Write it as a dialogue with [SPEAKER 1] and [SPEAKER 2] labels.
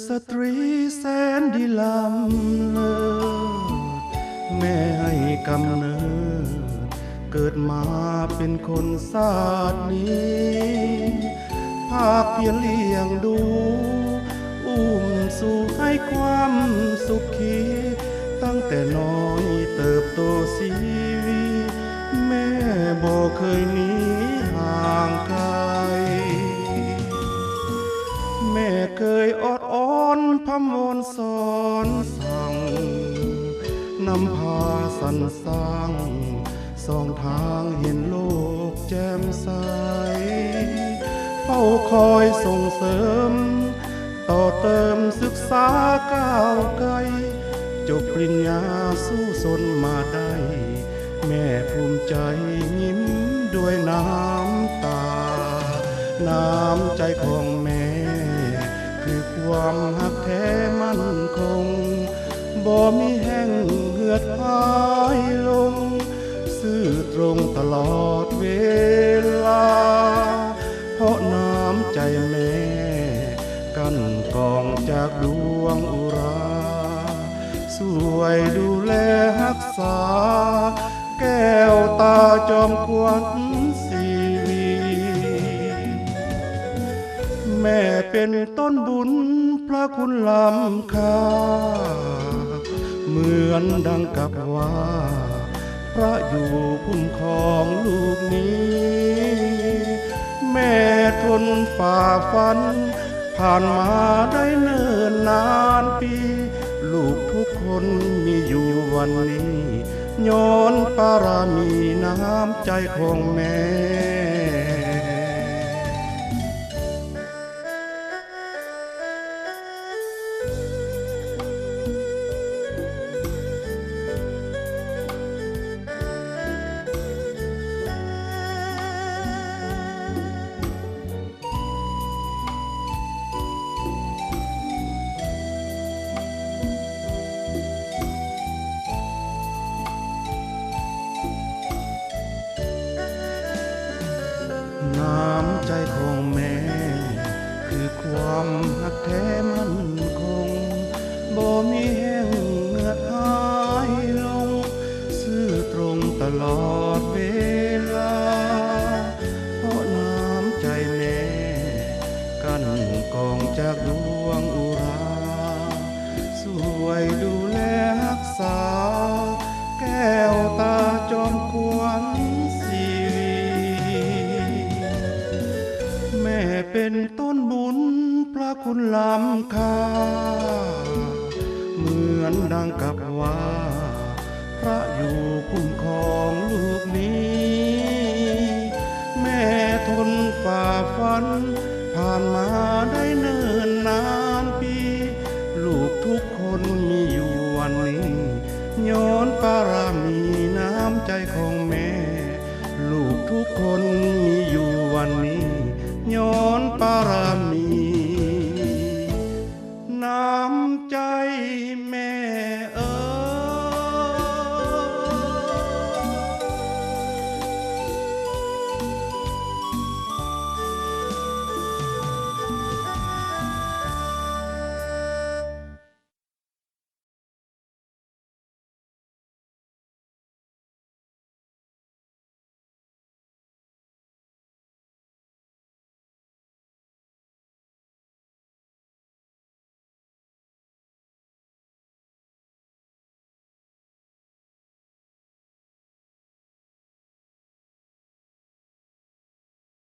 [SPEAKER 1] สตรีแสนดีล้ำเลิศแม่ให้กำเนิดเกิดมาเป็นคนศาสตร์นี้ภาคเพียรเลี้ยงดูอุ้มสู่ให้ความสุขีตั้งแต่น้อยเติบโตชีวิตแม่บ่เคยหนีห่างไกลแม่เคยอดอ้อนพำวอนสอนสั่งนำพาสรรสร้างสองทางเห็นโลกแจ่มใสเฝ้าคอยส่งเสริมต่อเติมศึกษาก้าวไกลจบปริญญาสู้สนมาได้แม่ภูมิใจยิ้มด้วยน้ำตาน้ำใจของแม่คือความหักแท้มั่นคงบ่มีแห้งเหือดหายลงซื่อตรงตลอดเวลาเพราะน้ำใจแม่กันกองจากดวงอุราสวยดูแลรักษาแก้วตาจอมขวัญชีวีแม่เป็นต้นบุญพระคุณล้ำค่าเหมือนดังกับว่าพระอยู่คุ้มครองลูกนี้แม่ทนฝ่าฟันผ่านมาได้เนิ่นนานปีลูกทุกคนมีอยู่วันนี้ย้อนปารามีน้ำใจของแม่น้ำใจของแม่คือความหักแท้มั่นคงบ่มีแห้งเหงือดหายลงซื่อตรงตลอดเวลาเพราะน้ำใจแม่กันกองจากดวงอุราสวยดูแลรักษาแก้วตาจอมขวัญแม่เป็นต้นบุญพระคุณล้ำค่าเหมือนดังกับว่าพระอยู่คุ้มครองลูกนี้แม่ทนฝ่าฟันผ่านมา